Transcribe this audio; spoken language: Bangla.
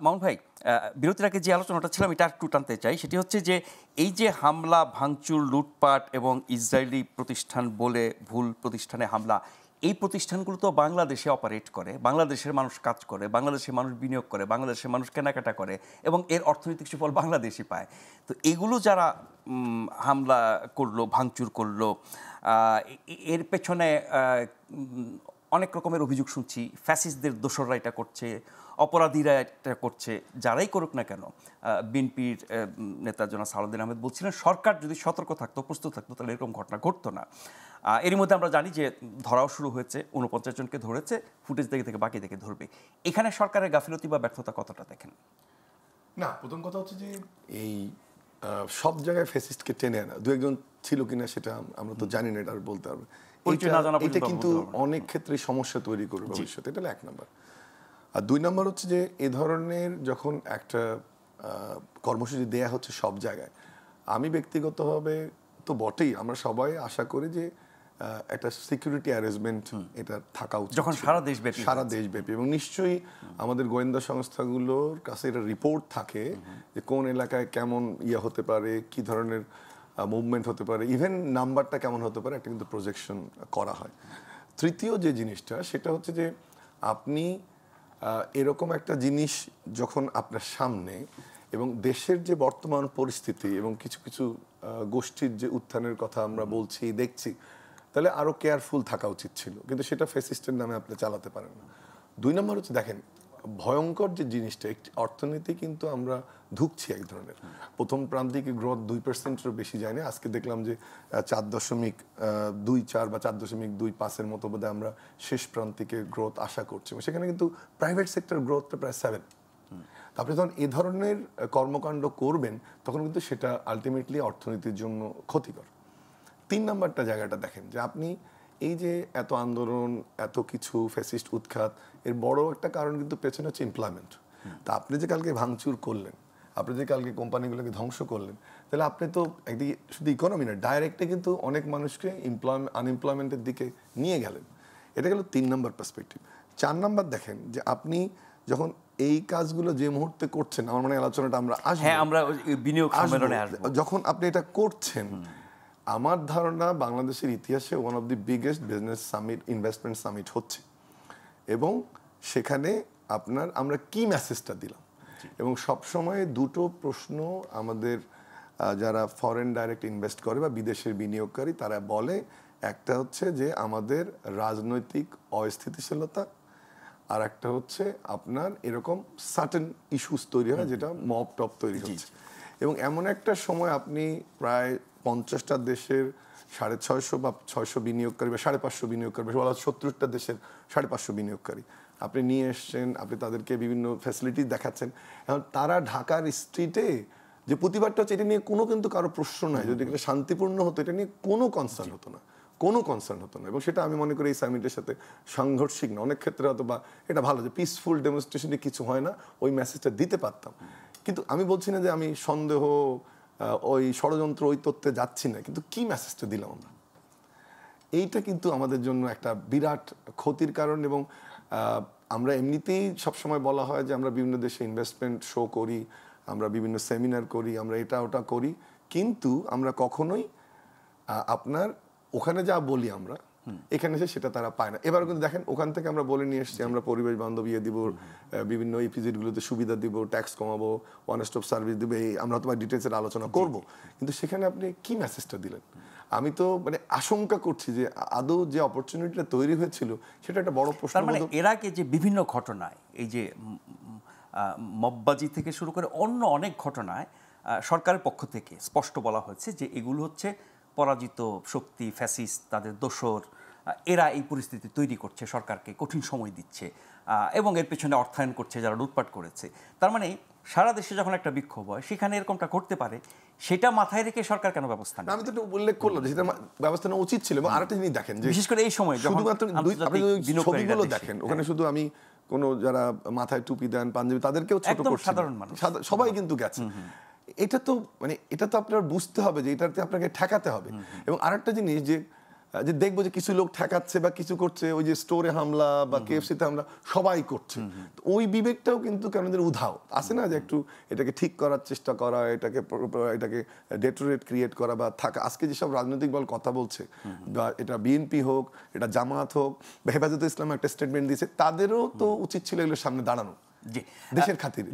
মামুন ভাই, বিরতির আগে যে আলোচনাটা ছিলাম এটা একটু টানতে চাই। সেটি হচ্ছে যে এই যে হামলা, ভাঙচুর, লুটপাট এবং ইসরায়েলি প্রতিষ্ঠান বলে ভুল প্রতিষ্ঠানে হামলা, এই প্রতিষ্ঠানগুলো তো বাংলাদেশে অপারেট করে, বাংলাদেশের মানুষ কাজ করে, বাংলাদেশের মানুষ বিনিয়োগ করে, বাংলাদেশের মানুষ কেনাকাটা করে এবং এর অর্থনৈতিক সুফল বাংলাদেশই পায়। তো এগুলো যারা হামলা করলো, ভাঙচুর করলো, এর পেছনে অনেক রকমের অভিযোগ শুনছি। ফ্যাসিস্টদের দোসররা এটা করছে, অপরাধীরা এটা করছে। যারাই করুক না কেন, বিএনপির নেতা জনাব সালাউদ্দিন আহমেদ বলছিলেন সরকার যদি সতর্ক থাকতো, প্রস্তুত থাকতো, তাহলে এরকম ঘটনা ঘটতো না। এরই মধ্যে আমরা জানি যে ধরাও শুরু হয়েছে, 49 জনকে ধরেছে, ফুটেজ দেখে থেকে বাকি দেখে ধরবে। এখানে সরকারের গাফিলতি বা ব্যর্থতা কতটা দেখেন? না, প্রথম কথা হচ্ছে যে এই সব জায়গায় ফ্যাসিস্টকে টেনে আনা, দু একজন ছিল কিনা সেটা আমরা তো জানি না, এটা আর বলতে হবে। এটা কিন্তু অনেক ক্ষেত্রে সমস্যা তৈরি করবে ভবিষ্যতে, এটা হলো 1 নম্বর। আর 2 নম্বর হচ্ছে যে এ ধরনের যখন একটা কর্মসূচি দেয়া হচ্ছে সব জায়গায়, আমি ব্যক্তিগতভাবে তো বটেই, আমরা সবাই আশা করি যে একটা সিকিউরিটি অ্যারেঞ্জমেন্ট এটা থাকা উচিত যখন সারা দেশব্যাপী এবং নিশ্চয়ই আমাদের গোয়েন্দা সংস্থাগুলোর কাছে এটা রিপোর্ট থাকে যে কোন এলাকায় কেমন হতে পারে, কি ধরনের মুভমেন্ট হতে পারে, ইভেন নাম্বারটা কেমন হতে পারে, একটা কিন্তু প্রজেকশন করা হয়। তৃতীয় যে জিনিসটা সেটা হচ্ছে যে আপনি এরকম একটা জিনিস যখন আপনার সামনে এবং দেশের যে বর্তমান পরিস্থিতি এবং কিছু কিছু গোষ্ঠীর যে উত্থানের কথা আমরা বলছি, দেখছি, তাহলে আরও কেয়ারফুল থাকা উচিত ছিল, কিন্তু সেটা ফ্যাসিস্টের নামে আপনি চালাতে পারেন না। 2 নম্বর হচ্ছে দেখেন ভয়ঙ্কর যে জিনিসটা, একটি অর্থনীতি কিন্তু আমরা ধুকছি এক ধরনের, প্রথম প্রান্তিকে গ্রোথ 2%-এরও বেশি যায় না। আজকে দেখলাম যে 4.24 বা 4.25-এর মতো বোধহয় আমরা শেষ প্রান্তিকে গ্রোথ আশা করছি, সেখানে কিন্তু প্রাইভেট সেক্টর গ্রোথটা প্রায় 7। আপনি যখন এ ধরনের কর্মকাণ্ড করবেন তখন কিন্তু সেটা আলটিমেটলি অর্থনীতির জন্য ক্ষতিকর। 3 নম্বরটা জায়গাটা দেখেন যে আপনি এই যে এত আন্দোলন, এত কিছু ফ্যাসিস্ট উৎখাত, এর বড় একটা কারণ কিন্তু পেছনে হচ্ছে এমপ্লয়মেন্ট। তা আপনি যে কালকে ভাঙচুর করলেন, আপনি যে কালকে কোম্পানিগুলোকে ধ্বংস করলেন, তাহলে আপনি তো একদিকে শুধু ইকোনমি না, ডাইরেক্টে কিন্তু অনেক মানুষকে আনএমপ্লয়মেন্টের দিকে নিয়ে গেলেন। এটা গেল 3 নম্বর পার্সপেক্টিভ। 4 নম্বর দেখেন যে আপনি যখন এই কাজগুলো যে মুহূর্তে করছেন, আমার মনে হয় আলোচনাটা আমরা যখন আপনি এটা করছেন, আমার ধারণা বাংলাদেশের ইতিহাসে one of the biggest business summit, investment summit হচ্ছে, এবং সেখানে আমরা কি মেসেজটা দিলাম। এবং সবসময় দুটো প্রশ্ন আমাদের যারা ফরেন ডাইরেক্ট ইনভেস্ট করে বা বিদেশের বিনিয়োগকারী তারা বলে, একটা হচ্ছে যে আমাদের রাজনৈতিক অস্থিতিশীলতা, আর একটা হচ্ছে আপনার এরকম সার্টেন ইস্যুস তৈরি হয় যেটা মব টপ তৈরি হচ্ছে। এবং এমন একটা সময় আপনি প্রায় 50টা দেশের 650 বা 600 বিনিয়োগকারী বা 550 বিনিয়োগকারী, 70টা দেশের 550 বিনিয়োগকারী আপনি নিয়ে এসছেন, আপনি তাদেরকে বিভিন্ন ফ্যাসিলিটি দেখাচ্ছেন। এখন তারা ঢাকার স্ট্রিটে যে প্রতিবাদটা হচ্ছে, এটা নিয়ে কোনো কিন্তু কারো প্রশ্ন নয়, যদি এটা শান্তিপূর্ণ হতো এটা নিয়ে কোনো কনসার্ন হতো না, এবং সেটা আমি মনে করি এই সামিটের সাথে সাংঘর্ষিক না। অনেক ক্ষেত্রে হয়তো বা এটা ভালো যে পিসফুল ডেমনস্ট্রেশনে কিছু হয় না, ওই মেসেজটা দিতে পারতাম। কিন্তু আমি বলছি না যে আমি সন্দেহ, ওই ষড়যন্ত্র, ওই তথ্যে যাচ্ছি না, কিন্তু কি মেসেজটা দিলাম আমরা, এইটা কিন্তু আমাদের জন্য একটা বিরাট ক্ষতির কারণ। এবং আমরা এমনিতেই সবসময় বলা হয় যে আমরা বিভিন্ন দেশে ইনভেস্টমেন্ট শো করি, আমরা বিভিন্ন সেমিনার করি, আমরা এটা ওটা করি, কিন্তু আমরা কখনোই আপনার ওখানে যা বলি আমরা এখানে এসে সেটা তারা পায় না। এবার কিন্তু দেখেন ওখান থেকে আমরা বলে নিয়ে এসেছি আমরা পরিবেশ বান্ধব দিব, বিভিন্ন ইপিজিটগুলোতে সুবিধা দিব, ট্যাক্স কমাবো, ওয়ান স্টপ সার্ভিস দেবো, এই আমরা তোমার ডিটেলসের আলোচনা করব, কিন্তু সেখানে আপনি কি মেসেজটা দিলেন? আমি তো আশঙ্কা করছি যে আদৌ যে অপরচুনিটিটা তৈরি হয়েছিল সেটা একটা বড় প্রশ্ন। এর আগে যে বিভিন্ন ঘটনায়, এই যে মববাজি থেকে শুরু করে অন্য অনেক ঘটনায় সরকারের পক্ষ থেকে স্পষ্ট বলা হয়েছে যে এগুলো হচ্ছে পরাজিত শক্তি, ফ্যাসিস্ট, তাদের দোসর, এরা এই পরিস্থিতি তৈরি করছে, সরকারকে কঠিন সময় দিচ্ছে এবং এর পেছনে অর্থায়ন করছে যারা লুটপাট করেছে। তার মানে সারা দেশে যখন একটা বিক্ষোভ হয় সেখানে এরকমটা করতে পারে, সেটা মাথায় রেখে সরকার কেন ব্যবস্থা নেয়? আমি তো উল্লেখ করলাম যে সেটা ব্যবস্থা নেওয়া উচিত ছিল। এবং আরেকটা জিনিস দেখেন, যে বিশেষ করে এই সময় শুধুমাত্র ছবিগুলো দেখেন, ওখানে শুধু আমি কোনো যারা মাথায় টুপি দেন, পাঞ্জাবি, তাদেরকেও ছোট করছি, সাধারণ মানুষ সবাই কিন্তু গেছে। এটা তো এটা তো আপনার বুঝতে হবে যে এটাতে আপনাকে ঠেকাতে হবে। এবং আরেকটা জিনিস যে যে দেখবো যে কিছু লোক ঠেকাচ্ছে বা কিছু করছে, ওই যে স্টোরে হামলা বা কেএফসিতে হামলা সবাই করছে, তো ওই বিবেকটাও কিন্তু কেমনদের উধাও আছে না, যে একটু এটাকে ঠিক করার চেষ্টা করা, এটাকে ডেটোরেট ক্রিয়েট করা বা থাকা। আজকে যেসব রাজনৈতিক দল কথা বলছে, বা এটা বিএনপি হোক, এটা জামাত হোক, বা হেফাজতে ইসলাম একটা স্টেটমেন্ট দিয়েছে, তাদেরও তো উচিত ছিল এগুলোর সামনে দাঁড়ানো জি দেশের খাতিরে।